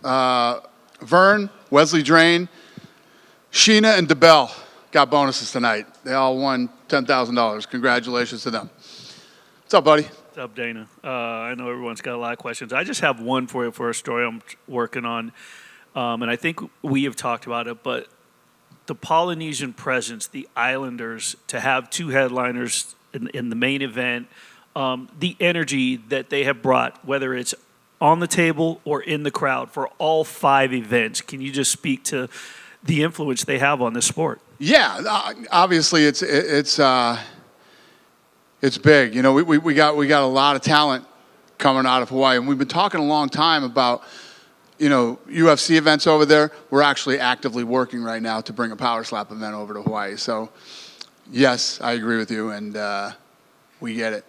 Vern, Wesley Drain, Sheena, and DeBell got bonuses tonight. They all won $10,000. Congratulations to them. What's up, buddy? What's up, Dana? I know everyone's got a lot of questions. I just have one for you for a story I'm working on. And I think we have talked about it, but the Polynesian presence, the Islanders, to have two headliners in the main event, the energy that they have brought, whether it's on the table or in the crowd for all 5 events. Can you just speak to the influence they have on this sport? Yeah, obviously it's big. You know, we got a lot of talent coming out of Hawaii, and we've been talking a long time about, you know, UFC events over there. We're actually actively working right now to bring a power slap event over to Hawaii. So, yes, I agree with you, and we get it.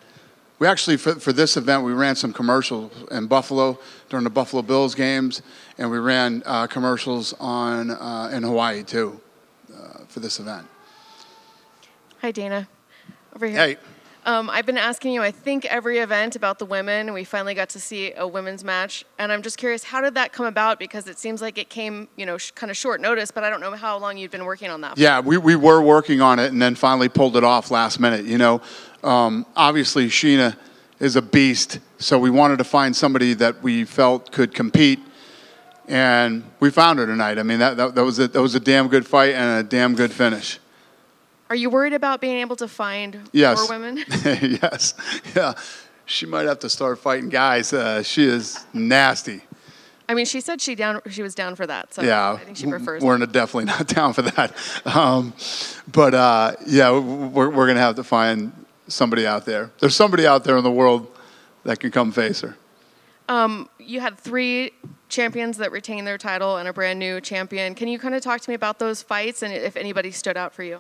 We actually, for this event, we ran some commercials in Buffalo during the Buffalo Bills games, and we ran commercials in Hawaii, too, for this event. Hi, Dana. Over here. Hey. I've been asking you, I think, every event about the women. We finally got to see a women's match. And I'm just curious, how did that come about? Because it seems like it came, you know, kind of short notice, but I don't know how long you've been working on that. Yeah, we were working on it and then finally pulled it off last minute. You know, obviously Sheena is a beast, so we wanted to find somebody that we felt could compete. And we found her tonight. I mean, that was a damn good fight and a damn good finish. Are you worried about being able to find Yes. more women? Yes. Yeah. She might have to start fighting guys. She is nasty. I mean, she said she was down for that. So yeah. I think she prefers We're definitely not down for that. Yeah, we're going to have to find somebody out there. There's somebody out there in the world that can come face her. You had 3 champions that retained their title and a brand new champion. Can you kind of talk to me about those fights and if anybody stood out for you?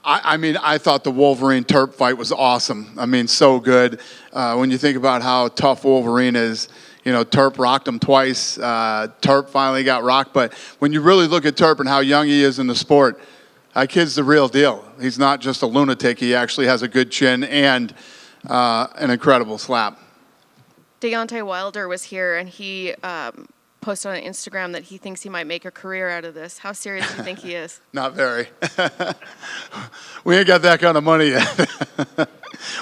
I mean, I thought the Wolverine-Terp fight was awesome. I mean, so good. When you think about how tough Wolverine is, you know, Terp rocked him twice. Terp finally got rocked. But when you really look at Terp and how young he is in the sport, that kid's the real deal. He's not just a lunatic. He actually has a good chin and an incredible slap. Deontay Wilder was here, and he posted on Instagram that he thinks he might make a career out of this. How serious do you think he is? Not very. We ain't got that kind of money yet.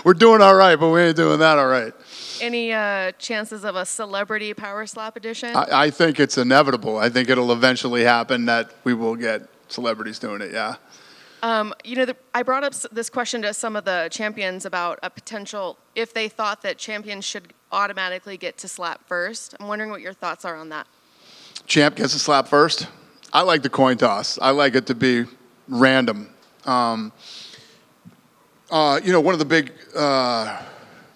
We're doing all right, but we ain't doing that all right. Any chances of a celebrity power slap edition? I think it's inevitable. I think it'll eventually happen that we will get celebrities doing it, yeah. You know, I brought up this question to some of the champions about a potential, if they thought that champions should automatically get to slap first. I'm wondering what your thoughts are on that. Champ gets a slap first. I like the coin toss. I like it to be random. You know, one of the big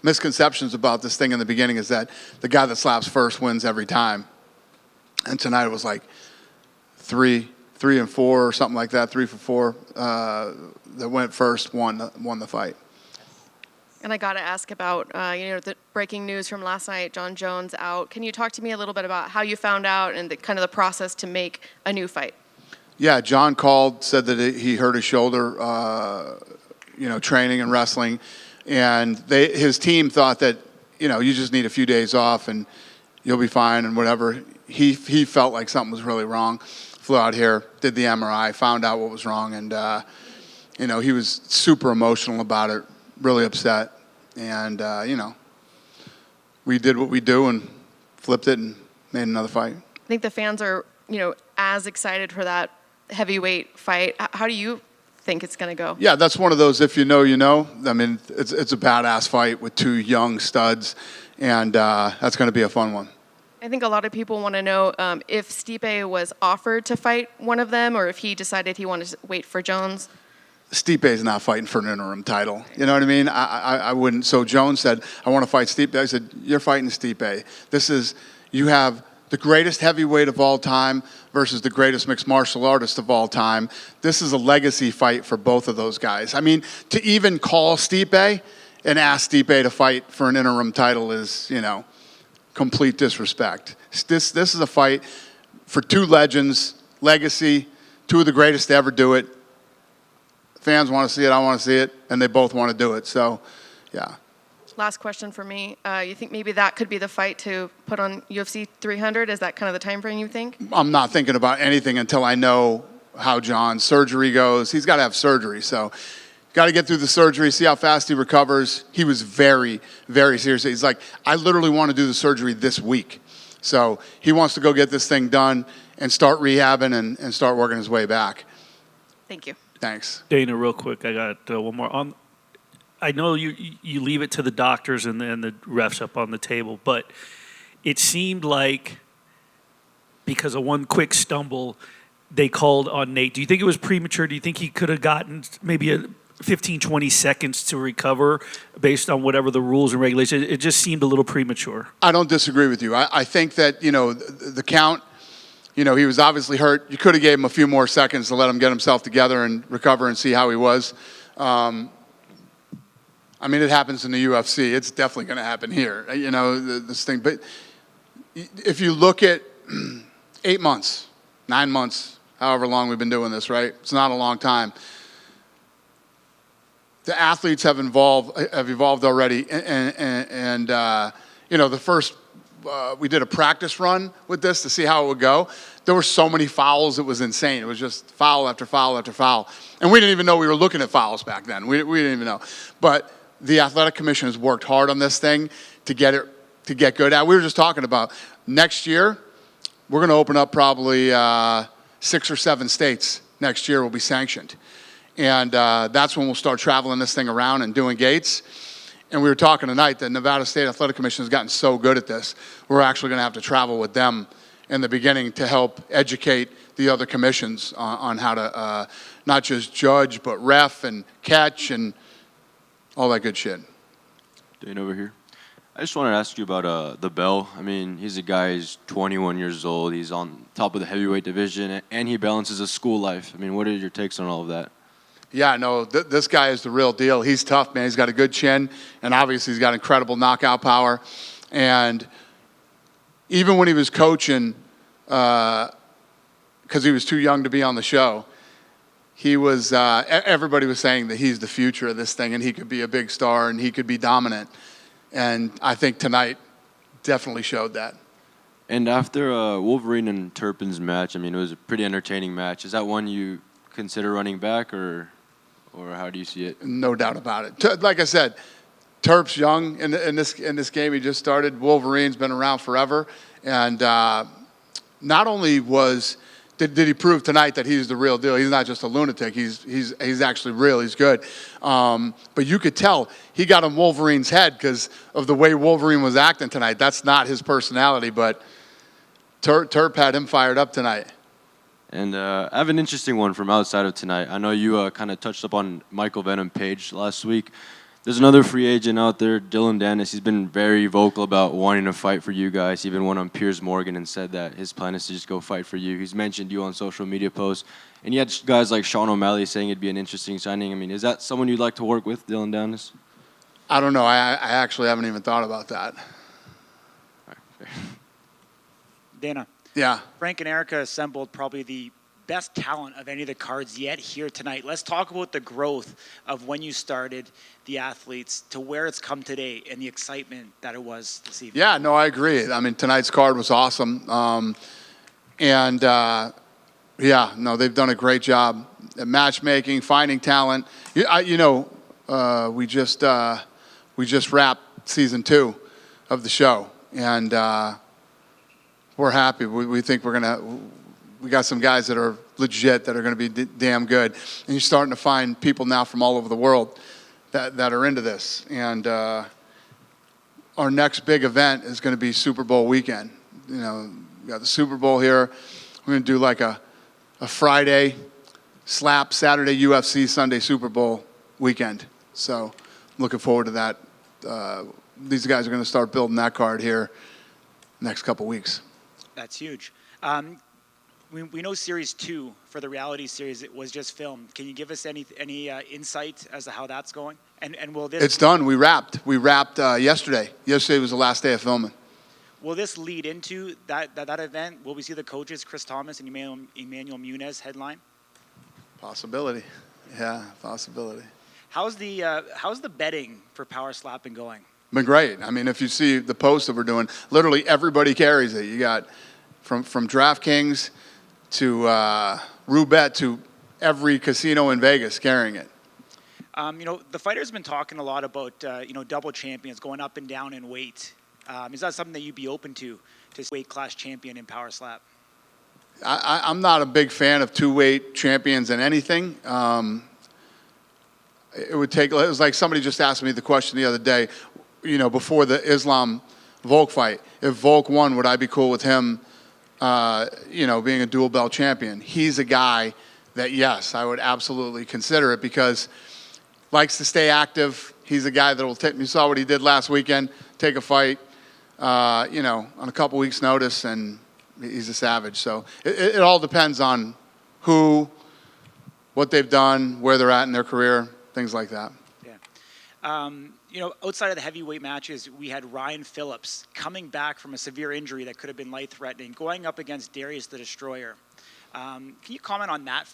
misconceptions about this thing in the beginning is that the guy that slaps first wins every time. And tonight it was like 3 and 4 or something like that, 3 for 4 that went first won the fight. And I got to ask about, you know, the breaking news from last night, Jon Jones out. Can you talk to me a little bit about how you found out and kind of the process to make a new fight? Yeah, Jon called, said that he hurt his shoulder, you know, training and wrestling. And his team thought that, you know, you just need a few days off and you'll be fine and whatever. He felt like something was really wrong. Flew out here, did the MRI, found out what was wrong, and you know, he was super emotional about it, really upset, and you know, we did what we do and flipped it and made another fight. I think the fans are, you know, as excited for that heavyweight fight. How do you think it's going to go? Yeah, that's one of those if you know, you know. I mean, it's a badass fight with 2 young studs, and that's going to be a fun one. I think a lot of people want to know if Stipe was offered to fight one of them or if he decided he wanted to wait for Jones. Stipe's not fighting for an interim title. You know what I mean? I wouldn't. So Jones said, I want to fight Stipe. I said, you're fighting Stipe. You have the greatest heavyweight of all time versus the greatest mixed martial artist of all time. This is a legacy fight for both of those guys. I mean, to even call Stipe and ask Stipe to fight for an interim title is, you know, complete disrespect. This is a fight for 2 legends, legacy, 2 of the greatest to ever do it. Fans want to see it, I want to see it, and they both want to do it. So, yeah. last question for me. You think maybe that could be the fight to put on UFC 300? Is that kind of the time frame you think? I'm not thinking about anything until I know how John's surgery goes. He's got to have surgery, so got to get through the surgery, see how fast he recovers. He was very, very serious. He's like, I literally want to do the surgery this week. So he wants to go get this thing done and start rehabbing and start working his way back. Thank you. Thanks. Dana, real quick, I got one more. I know you leave it to the doctors and the refs up on the table, but it seemed like because of one quick stumble, they called on Nate. Do you think it was premature? Do you think he could have gotten maybe a 15, 20 seconds to recover based on whatever the rules and regulations? It just seemed a little premature. I don't disagree with you. I think that, the count, he was obviously hurt. You could have gave him a few more seconds to let him get himself together and recover and see how he was. It happens in the UFC. It's definitely going to happen here, this thing. But if you look at 8 months, 9 months, however long we've been doing this, right? It's not a long time. The athletes have evolved already, and the first we did a practice run with this to see how it would go. There were so many fouls, it was insane. It was just foul after foul after foul, and we didn't even know we were looking at fouls back then. We didn't even know, but the athletic commission has worked hard on this thing to get good at. We were just talking about next year. We're going to open up probably 6 or 7 states next year will be sanctioned. And that's when we'll start traveling this thing around and doing gates. And we were talking tonight that Nevada State Athletic Commission has gotten so good at this, we're actually going to have to travel with them in the beginning to help educate the other commissions on how to not just judge, but ref and catch and all that good shit. Dane over here. I just wanted to ask you about the Bell. He's a guy, he's 21 years old. He's on top of the heavyweight division, and he balances a school life. What are your takes on all of that? Yeah, no, this guy is the real deal. He's tough, man. He's got a good chin, and obviously he's got incredible knockout power. And even when he was coaching, because he was too young to be on the show, he was. Everybody was saying that he's the future of this thing, and he could be a big star, and he could be dominant. And I think tonight definitely showed that. And after Wolverine and Turpin's match, it was a pretty entertaining match. Is that one you consider running back, or how do you see it? No doubt about it. Like I said, Turp's young in this game. He just started. Wolverine's been around forever, and not only did he prove tonight that he's the real deal. He's not just a lunatic. He's actually real. He's good. But you could tell he got in Wolverine's head because of the way Wolverine was acting tonight. That's not his personality, but Turp had him fired up tonight. And I have an interesting one from outside of tonight. I know you kind of touched up on Michael Venom Page last week. There's another free agent out there, Dylan Dennis. He's been very vocal about wanting to fight for you guys. He even went on Piers Morgan and said that his plan is to just go fight for you. He's mentioned you on social media posts. And you had guys like Sean O'Malley saying it'd be an interesting signing. Is that someone you'd like to work with, Dylan Dennis? I don't know. I actually haven't even thought about that. All right, Dana. Yeah. Frank and Erica assembled probably the best talent of any of the cards yet here tonight. Let's talk about the growth of when you started the athletes to where it's come today and the excitement that it was this evening. Yeah, no, I agree. Tonight's card was awesome. They've done a great job at matchmaking, finding talent. We just wrapped season 2 of the show, and we're happy. We think we got some guys that are legit, that are going to be damn good. And you're starting to find people now from all over the world that are into this. And our next big event is going to be Super Bowl weekend. We got the Super Bowl here. We're going to do like a Friday slap, Saturday UFC, Sunday Super Bowl weekend. So looking forward to that. These guys are going to start building that card here next couple weeks. That's huge. We know Series 2 for the reality series, it was just filmed. Can you give us any insight as to how that's going? And will this... It's done. We wrapped yesterday. Yesterday was the last day of filming. Will this lead into that event? Will we see the coaches, Chris Thomas and Emmanuel Muniz, headline? Possibility. Yeah, possibility. How's the betting for power slapping going? Been great. I mean, if you see the posts that we're doing, literally everybody carries it. You got from DraftKings to Roulette to every casino in Vegas carrying it. The fighter's been talking a lot about, double champions going up and down in weight. Is that something that you'd be open to weight class champion in Power Slap? I'm not a big fan of two-weight champions in anything. It was like somebody just asked me the question the other day, before the Islam Volk fight. If Volk won, would I be cool with him, being a dual belt champion? He's a guy that, yes, I would absolutely consider it because likes to stay active. He's a guy that will take, you saw what he did last weekend, take a fight, on a couple weeks' notice, and he's a savage. So it all depends on who, what they've done, where they're at in their career, things like that. Yeah. Outside of the heavyweight matches, we had Ryan Phillips coming back from a severe injury that could have been life-threatening, going up against Darius the Destroyer. Can you comment on that,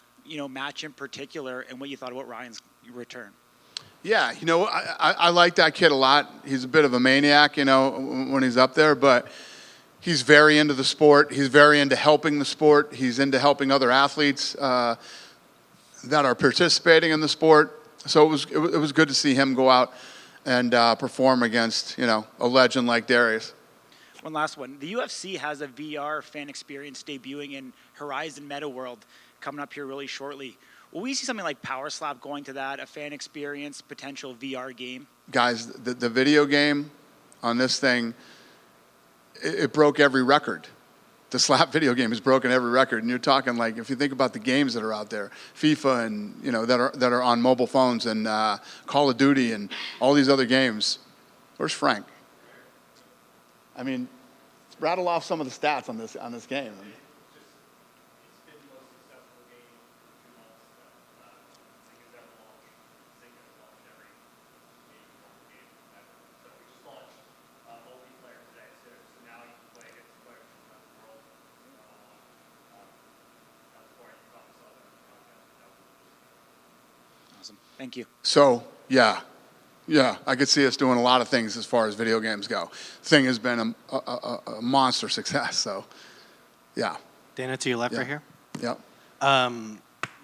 match in particular and what you thought about Ryan's return? Yeah, I like that kid a lot. He's a bit of a maniac, when he's up there, but he's very into the sport. He's very into helping the sport. He's into helping other athletes that are participating in the sport. So it was good to see him go out and perform against, a legend like Darius. One last one. The UFC has a VR fan experience debuting in Horizon Meta World coming up here really shortly. Will we see something like Power Slap going to that, a fan experience, potential VR game? Guys, the video game on this thing, it broke every record. The slap video game has broken every record, and you're talking like if you think about the games that are out there, FIFA and that are on mobile phones, and Call of Duty and all these other games. Where's Frank? I mean, rattle off some of the stats on this game. Awesome. Thank you. So, yeah, I could see us doing a lot of things as far as video games go. Thing has been a monster success, so, yeah. Dana, to your left Yeah. right here. Yep.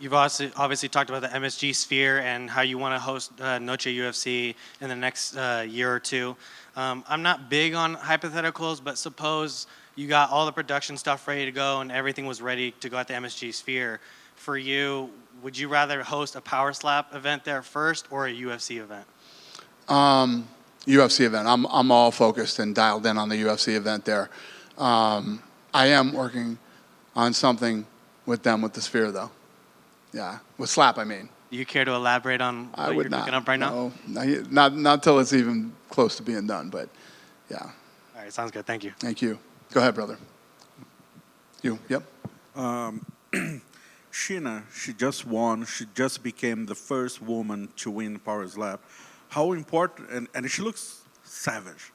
You've obviously talked about the MSG sphere and how you want to host Noche UFC in the next year or two. I'm not big on hypotheticals, but suppose you got all the production stuff ready to go and everything was ready to go at the MSG sphere. For you, would you rather host a Power Slap event there first or a UFC event? UFC event. I'm all focused and dialed in on the UFC event there. I am working on something with them with the Sphere, though. Yeah, with Slap, I mean. Do you care to elaborate on what you're cooking up right now? No, not till it's even close to being done, but yeah. All right, sounds good. Thank you. Thank you. Go ahead, brother. You, yep. Sheena, she just won. She just became the first woman to win Power Slap. How important, and she looks savage.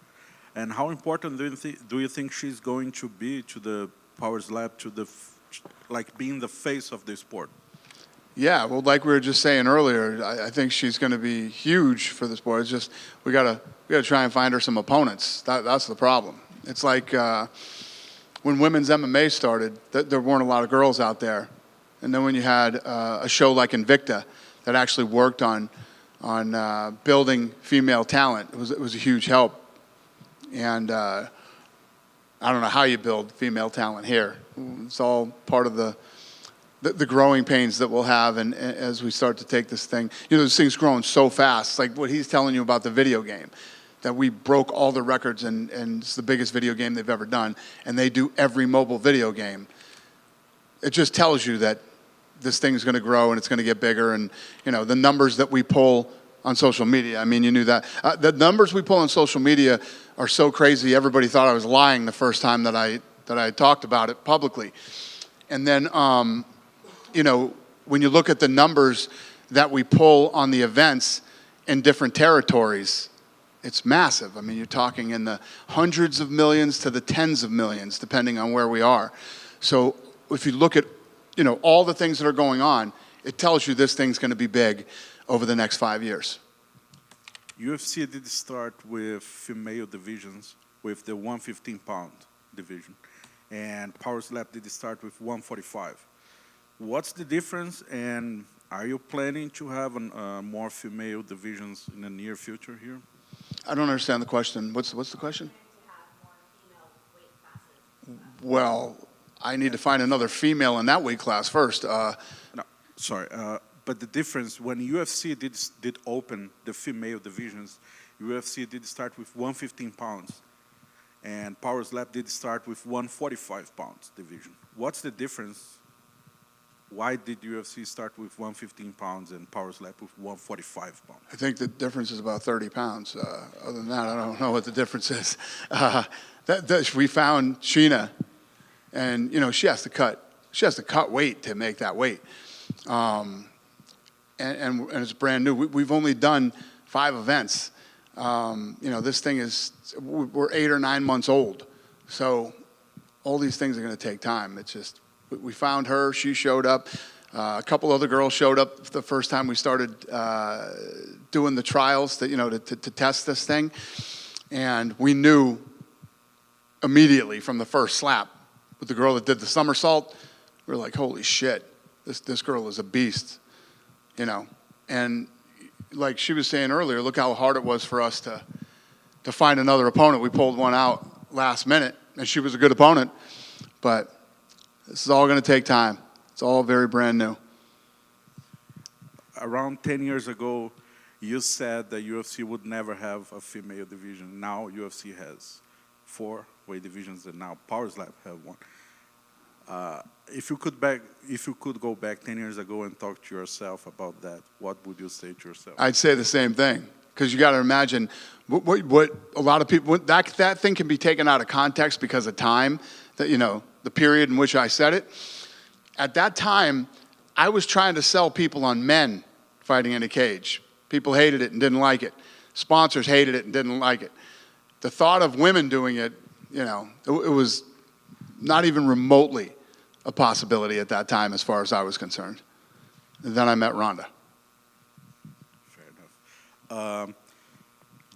And how important do you think she's going to be to the Power Slap, to being the face of the sport? Yeah, well, like we were just saying earlier, I think she's going to be huge for the sport. It's just we gotta try and find her some opponents. That's the problem. It's like when women's MMA started, there weren't a lot of girls out there, and then when you had a show like Invicta that actually worked on building female talent, it was a huge help. And I don't know how you build female talent here. It's all part of the growing pains that we'll have, and as we start to take this thing, this thing's growing so fast. It's like what he's telling you about the video game, that we broke all the records, and it's the biggest video game they've ever done, and they do every mobile video game. It just tells you that this thing's going to grow and it's going to get bigger, and the numbers that we pull on social media. I mean, you knew that. The numbers we pull on social media are so crazy. Everybody thought I was lying the first time that I talked about it publicly, and then. When you look at the numbers that we pull on the events in different territories, it's massive. I mean, you're talking in the hundreds of millions to the tens of millions, depending on where we are. So if you look at, all the things that are going on, it tells you this thing's going to be big over the next 5 years. UFC did start with female divisions with the 115-pound division, and Power Slap did start with 145. What's the difference, and are you planning to have more female divisions in the near future here? I don't understand the question. What's the question? Well, I need to find another female in that weight class first. No, sorry, but the difference when UFC did open the female divisions, UFC did start with 115 pounds, and Power Slap did start with 145 pounds division. What's the difference? Why did UFC start with 115 pounds and Power Slap with 145 pounds? I think the difference is about 30 pounds. Other than that, I don't know what the difference is. We found Sheena, and she has to cut weight to make that weight, and it's brand new. We've only done 5 events. This thing we're 8 or 9 months old, so all these things are going to take time. It's just we found her. She showed up. A couple other girls showed up the first time we started doing the trials to test this thing, and we knew immediately from the first slap with the girl that did the somersault. We were like, holy shit, this girl is a beast, and like she was saying earlier, look how hard it was for us to find another opponent. We pulled one out last minute, and she was a good opponent, but this is all going to take time. It's all very brand new. Around 10 years ago, you said that UFC would never have a female division. Now UFC has 4 weight divisions, and now Power Slap have 1. If you could go back 10 years ago and talk to yourself about that, what would you say to yourself? I'd say the same thing, because you got to imagine what a lot of people that thing can be taken out of context because of time, that the period in which I said it. At that time, I was trying to sell people on men fighting in a cage. People hated it and didn't like it. Sponsors hated it and didn't like it. The thought of women doing it, it was not even remotely a possibility at that time as far as I was concerned. And then I met Ronda. Fair enough.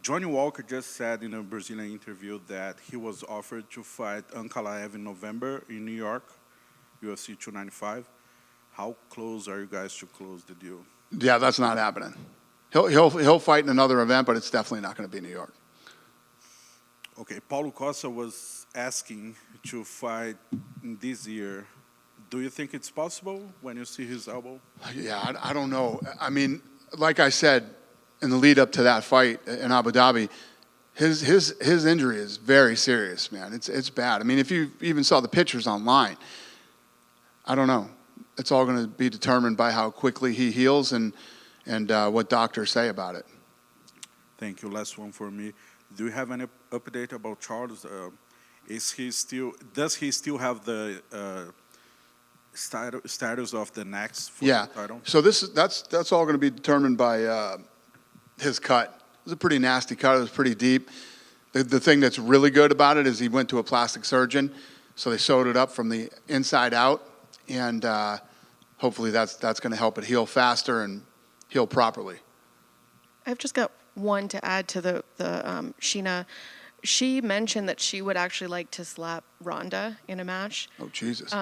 Johnny Walker just said in a Brazilian interview that he was offered to fight Ankalaev in November in New York, UFC 295. How close are you guys to close the deal? Yeah, that's not happening. He'll fight in another event, but it's definitely not going to be New York. Okay, Paulo Costa was asking to fight this year. Do you think it's possible when you see his elbow? Yeah, I don't know. I mean, like I said, in the lead up to that fight in Abu Dhabi, his injury is very serious, man. It's bad. I mean, if you even saw the pictures online, I don't know. It's all going to be determined by how quickly he heals and what doctors say about it. Thank you. Last one for me. Do you have any update about Charles? Does he still have the status of the next title? So that's all going to be determined by his cut. It was a pretty nasty cut. It was pretty deep. The thing that's really good about it is he went to a plastic surgeon, so they sewed it up from the inside out, and hopefully that's going to help it heal faster and heal properly. I've just got one to add to the Sheena. She mentioned that she would actually like to slap Ronda in a match. Oh, Jesus.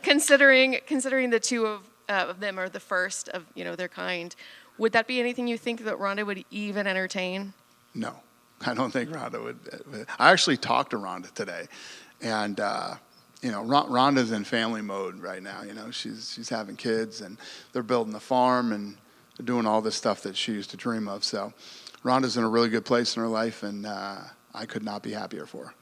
Considering the two of them are the first of their kind, would that be anything you think that Ronda would even entertain? No, I don't think Ronda would. I actually talked to Ronda today, and Ronda's in family mode right now. She's having kids, and they're building a farm, and they're doing all this stuff that she used to dream of. So Ronda's in a really good place in her life, and I could not be happier for her.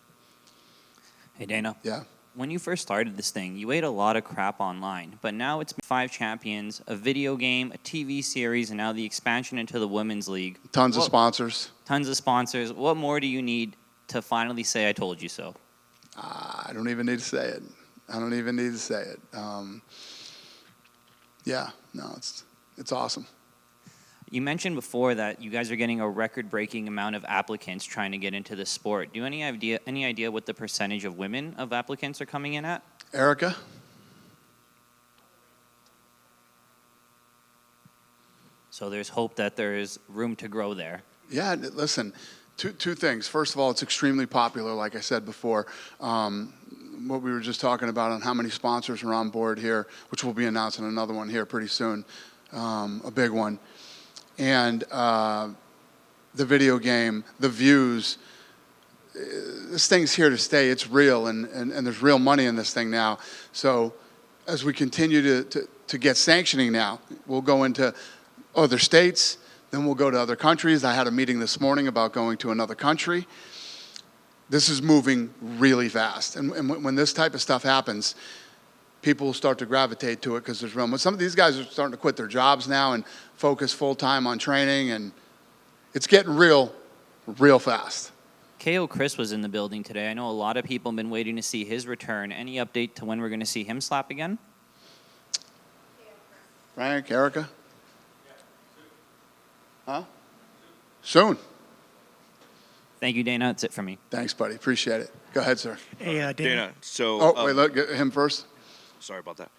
Hey, Dana. Yeah. When you first started this thing, you ate a lot of crap online, but now it's 5 champions, a video game, a TV series, and now the expansion into the Women's League. Tons of sponsors. Tons of sponsors. What more do you need to finally say, I told you so? I don't even need to say it. It's awesome. You mentioned before that you guys are getting a record-breaking amount of applicants trying to get into the sport. Do you have any idea what the percentage of women of applicants are coming in at? Erica? So there's hope that there is room to grow there. Yeah, listen, two things. First of all, it's extremely popular, like I said before. What we were just talking about on how many sponsors are on board here, which we'll be announcing another one here pretty soon, a big one. And the video game, the views, this thing's here to stay. It's real, and there's real money in this thing now. So as we continue to get sanctioning now, we'll go into other states, then we'll go to other countries. I had a meeting this morning about going to another country. This is moving really fast. And when this type of stuff happens, people will start to gravitate to it because there's room. Some of these guys are starting to quit their jobs now and focus full-time on training, and it's getting real fast. KO Chris was in the building today. I know a lot of people have been waiting to see his return. Any update to when we're going to see him slap again? Frank, Erica? Huh? Soon. Thank you, Dana. That's it for me. Thanks, buddy. Appreciate it. Go ahead, sir. Hey, Dana. Dana, so Oh, wait, look, get him first. sorry about that.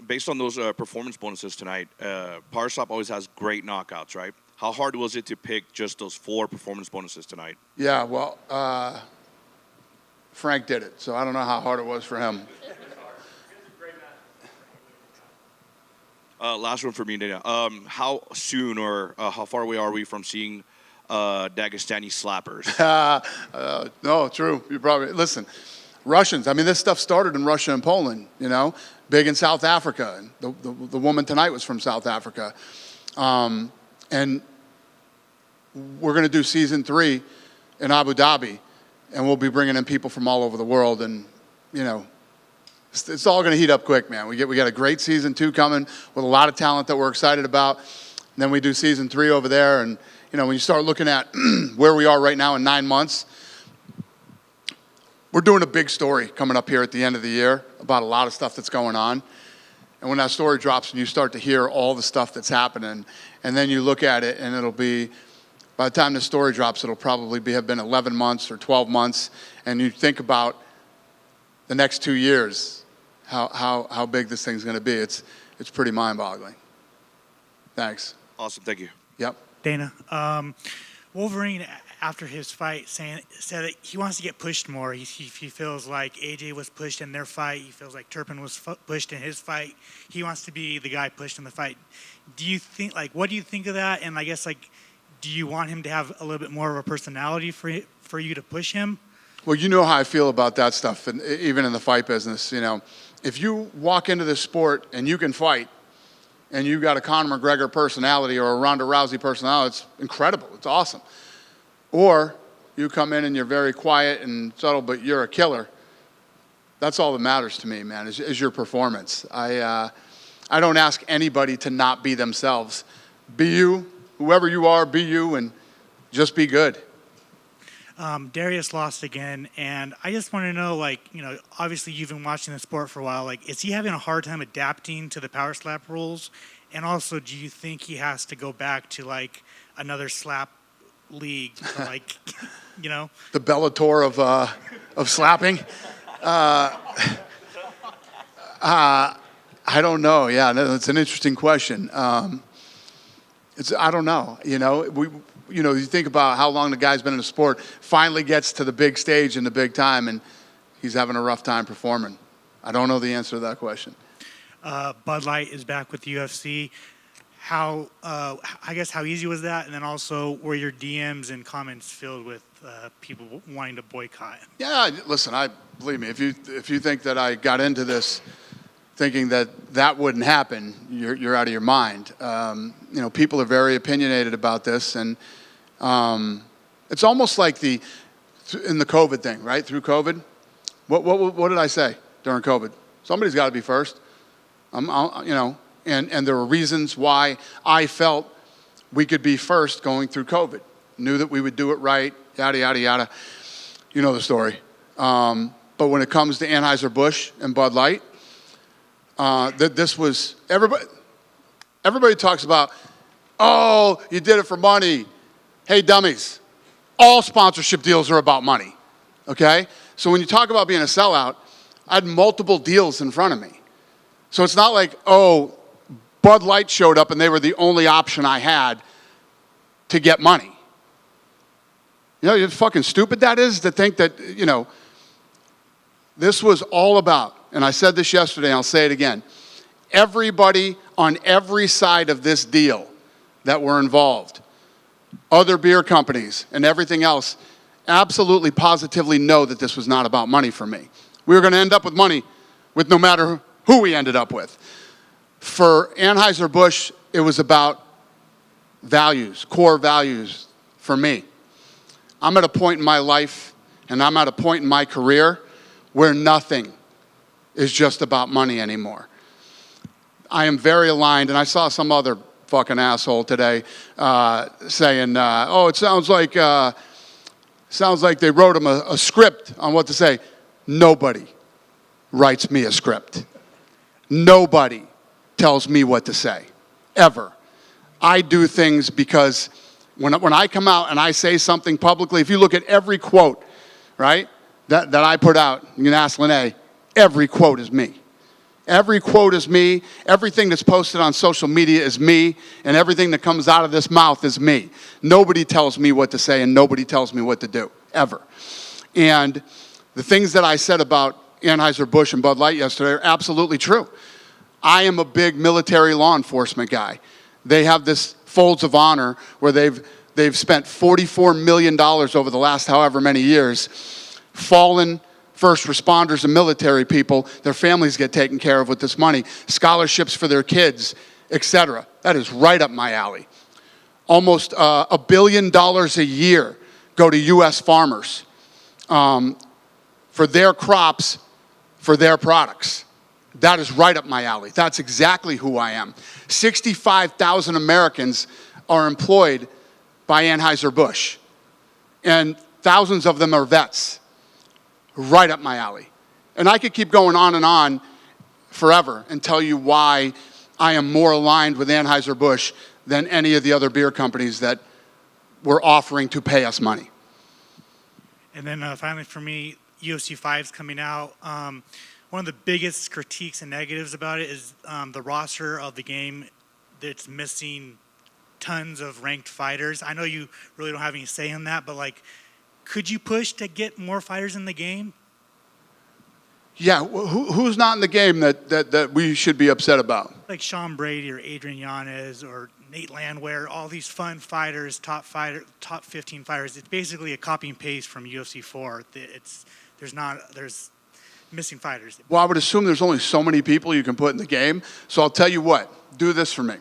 Based on those performance bonuses tonight, Power Slap always has great knockouts, right? How hard was it to pick just those 4 performance bonuses tonight? Yeah, well, Frank did it, so I don't know how hard it was for him. Last one for me, Dana. How soon or how far away are we from seeing Dagestani slappers? No, true. You probably listen. Russians. I mean, this stuff started in Russia and Poland. You know, big in South Africa. And the woman tonight was from South Africa, and we're going to do season 3 in Abu Dhabi, and we'll be bringing in people from all over the world. And you know, it's all going to heat up quick, man. We got a great season 2 coming with a lot of talent that we're excited about. And then we do season 3 over there, and you know, when you start looking at where we are right now in 9 months, we're doing a big story coming up here at the end of the year about a lot of stuff that's going on. And when that story drops and you start to hear all the stuff that's happening, and then you look at it and it'll be, by the time the story drops, it'll probably have been 11 months or 12 months. And you think about the next 2 years, how big this thing's going to be. It's pretty mind-boggling. Thanks. Awesome, thank you. Yep. Dana, Wolverine, after his fight, said that he wants to get pushed more. He feels like AJ was pushed in their fight. He feels like Turpin was pushed in his fight. He wants to be the guy pushed in the fight. Do you think, what do you think of that? And I guess, do you want him to have a little bit more of a personality for you to push him? Well, you know how I feel about that stuff, and even in the fight business. You know, if you walk into this sport and you can fight, and you got a Conor McGregor personality or a Ronda Rousey personality, it's incredible. It's awesome. Or you come in and you're very quiet and subtle, but you're a killer. That's all that matters to me, man, is your performance. I don't ask anybody to not be themselves. Be you, whoever you are, be you, and just be good. Darius lost again, and I just want to know, obviously you've been watching the sport for a while. Is he having a hard time adapting to the power slap rules? And also, do you think he has to go back to another slap league, you know? The Bellator of slapping. I don't know. Yeah, that's an interesting question. I don't know. You know, you think about how long the guy's been in the sport, finally gets to the big stage and the big time, and he's having a rough time performing. I don't know the answer to that question. Bud Light is back with the UFC. How easy was that? And then also, were your DMs and comments filled with people wanting to boycott? Yeah, listen, believe me, if you think that I got into this thinking that wouldn't happen, you're out of your mind. People are very opinionated about this, and it's almost like in the COVID thing, right? Through COVID, what did I say during COVID? Somebody's got to be first. And there were reasons why I felt we could be first going through COVID. Knew that we would do it right, yada, yada, yada. You know the story. But when it comes to Anheuser-Busch and Bud Light, this was, everybody talks about, oh, you did it for money. Hey, dummies, all sponsorship deals are about money, okay? So when you talk about being a sellout, I had multiple deals in front of me. So it's not like, oh, Bud Light showed up and they were the only option I had to get money. You know how fucking stupid that is to think that, you know, this was all about, and I said this yesterday and I'll say it again, everybody on every side of this deal that were involved, other beer companies and everything else, absolutely positively know that this was not about money for me. We were going to end up with money with no matter who we ended up with. For Anheuser-Busch, it was about values, core values for me. I'm at a point in my life and I'm at a point in my career where nothing is just about money anymore. I am very aligned, and I saw some other fucking asshole today saying, oh, it sounds like they wrote him a script on what to say. Nobody writes me a script. Nobody tells me what to say, ever. I do things because when I come out and I say something publicly, if you look at every quote, right, that I put out, you can ask Lene, every quote is me. Every quote is me. Everything that's posted on social media is me. And everything that comes out of this mouth is me. Nobody tells me what to say and nobody tells me what to do, ever. And the things that I said about Anheuser-Busch and Bud Light yesterday are absolutely true. I am a big military law enforcement guy. They have this Folds of Honor where they've spent $44 million over the last however many years. Fallen first responders and military people, their families get taken care of with this money. Scholarships for their kids, etc. That is right up my alley. Almost $1 billion a year go to U.S. farmers for their crops, for their products. That is right up my alley. That's exactly who I am. 65,000 Americans are employed by Anheuser-Busch, and thousands of them are vets. Right up my alley. And I could keep going on and on forever and tell you why I am more aligned with Anheuser-Busch than any of the other beer companies that were offering to pay us money. And then finally for me, UFC 5 is coming out. One of the biggest critiques and negatives about it is the roster of the game that's missing tons of ranked fighters. I know you really don't have any say in that, but like, could you push to get more fighters in the game? Yeah, who's not in the game that we should be upset about? Like Sean Brady or Adrian Yanez or Nate Landwehr, all these fun fighters, top 15 fighters. It's basically a copy and paste from UFC 4. There's missing fighters. Well, I would assume there's only so many people you can put in the game. So I'll tell you what, do this for me,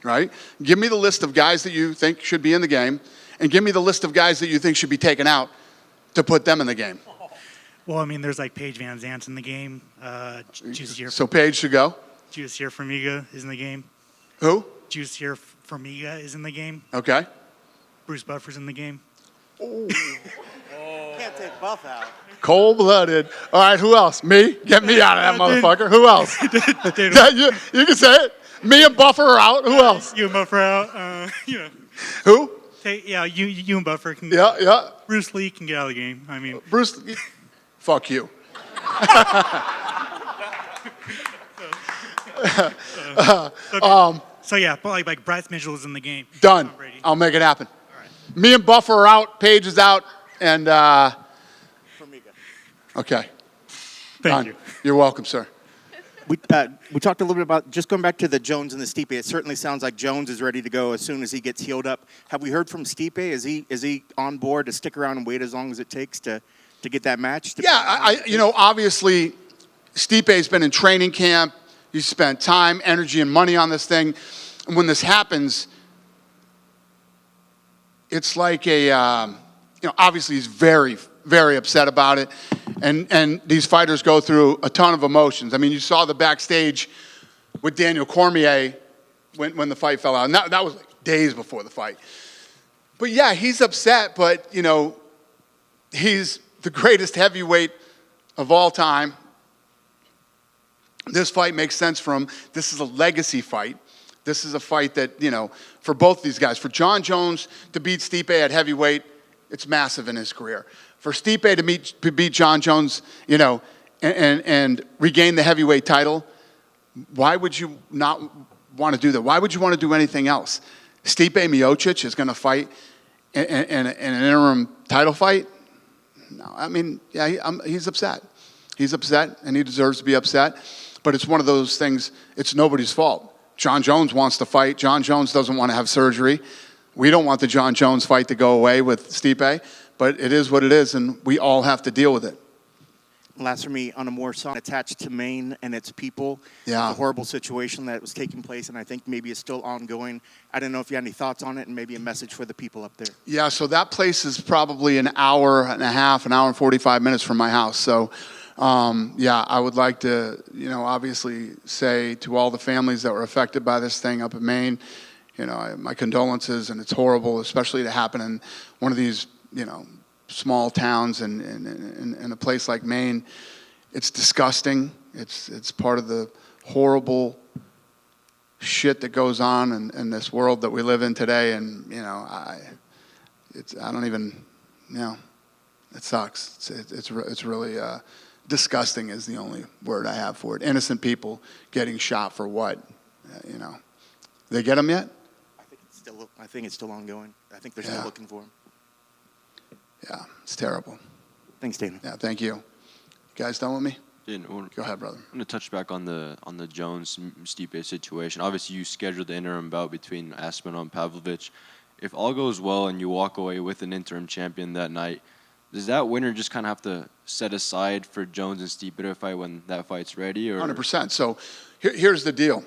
right? Give me the list of guys that you think should be in the game, and give me the list of guys that you think should be taken out to put them in the game. Well, I mean, there's like Paige Van Zant's in the game. So Paige should go? Juice Formiga is in the game. Who? Juice Formiga is in the game. Okay. Bruce Buffer's in the game. Can't take Buff out. Cold-blooded. All right, who else? Me? Get me out of that motherfucker. Who else? you can say it. Me and Buffer are out. Who else? You and Buffer out. Who? Hey, yeah, you and Buffer can. Yeah. Bruce Lee can get out of the game. I mean, Bruce, fuck you. So yeah, but like Bryce Mitchell is in the game. Done. I'll make it happen. All right. Me and Buffer are out. Paige is out, and okay. Thank you. You're welcome, sir. We talked a little bit about just going back to the Jones and the Stipe. It certainly sounds like Jones is ready to go as soon as he gets healed up. Have we heard from Stipe? Is he on board to stick around and wait as long as it takes to get that match? Yeah, obviously, Stipe's been in training camp. He's spent time, energy, and money on this thing. And when this happens, it's like obviously he's very, very upset about it. And these fighters go through a ton of emotions. I mean, you saw the backstage with Daniel Cormier when the fight fell out. And that was like days before the fight. But yeah, he's upset, but, he's the greatest heavyweight of all time. This fight makes sense for him. This is a legacy fight. This is a fight that, for both these guys, for Jon Jones to beat Stipe at heavyweight, it's massive in his career. For Stipe to beat Jon Jones, and regain the heavyweight title, why would you not want to do that? Why would you want to do anything else? Stipe Miocic is going to fight in an interim title fight? No, I mean, yeah, he's upset. He's upset, and he deserves to be upset. But it's one of those things, it's nobody's fault. John Jones wants to fight. John Jones doesn't want to have surgery. We don't want the John Jones fight to go away with Stipe, but it is what it is, and we all have to deal with it. Last for me, on a more song attached to Maine and its people. Yeah. The horrible situation that was taking place, and I think maybe it's still ongoing. I don't know if you had any thoughts on it and maybe a message for the people up there. Yeah, so that place is probably an hour and a half, an hour and 45 minutes from my house. So, yeah, I would like to, obviously say to all the families that were affected by this thing up in Maine, my condolences, and it's horrible, especially to happen in one of these, small towns in a place like Maine. It's disgusting. It's part of the horrible shit that goes on in this world that we live in today. And I don't even, it sucks. It's really disgusting is the only word I have for it. Innocent people getting shot for what? They get them yet? I think it's still ongoing. I think they're still looking for him. Yeah, it's terrible. Thanks, Dana. Yeah, thank you. You guys done with me? Yeah, Go ahead, brother. I'm going to touch back on the Jones Stipe situation. Obviously, you scheduled the interim bout between Aspinall and Pavlovich. If all goes well and you walk away with an interim champion that night, does that winner just kind of have to set aside for Jones and Stipe to fight when that fight's ready? Or 100%. So here's the deal.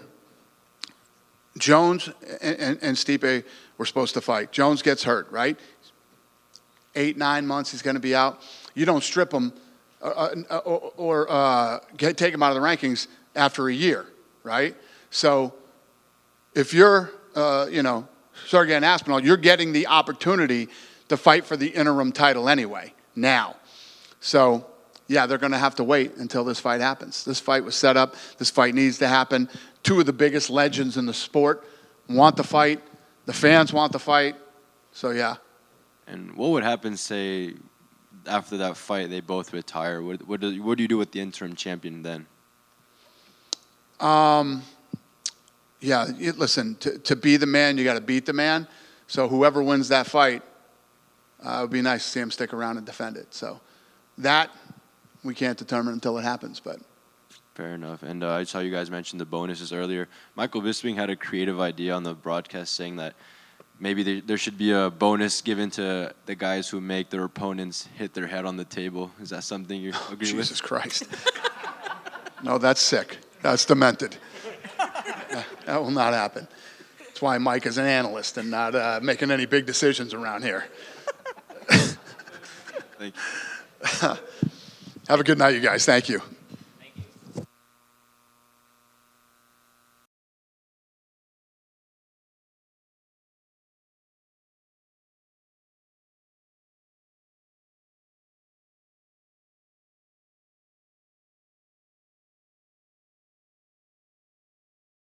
Jones and Stipe were supposed to fight. Jones gets hurt, right? 8-9 months he's going to be out. You don't strip him or take him out of the rankings after a year, right? So if you're, Sergey Aspinall, you're getting the opportunity to fight for the interim title anyway, now. So, yeah, they're going to have to wait until this fight happens. This fight was set up. This fight needs to happen. Two of the biggest legends in the sport want the fight. The fans want the fight. So, yeah. And what would happen, say, after that fight, they both retire? What do you do with the interim champion then? Yeah, listen, to be the man, you got to beat the man. So whoever wins that fight, it would be nice to see him stick around and defend it. So that we can't determine until it happens, but. Fair enough. And I saw you guys mention the bonuses earlier. Michael Bisping had a creative idea on the broadcast saying that maybe there should be a bonus given to the guys who make their opponents hit their head on the table. Is that something you agree with? Jesus Christ. No, that's sick. That's demented. That will not happen. That's why Mike is an analyst and not making any big decisions around here. Thank you. Have a good night, you guys. Thank you.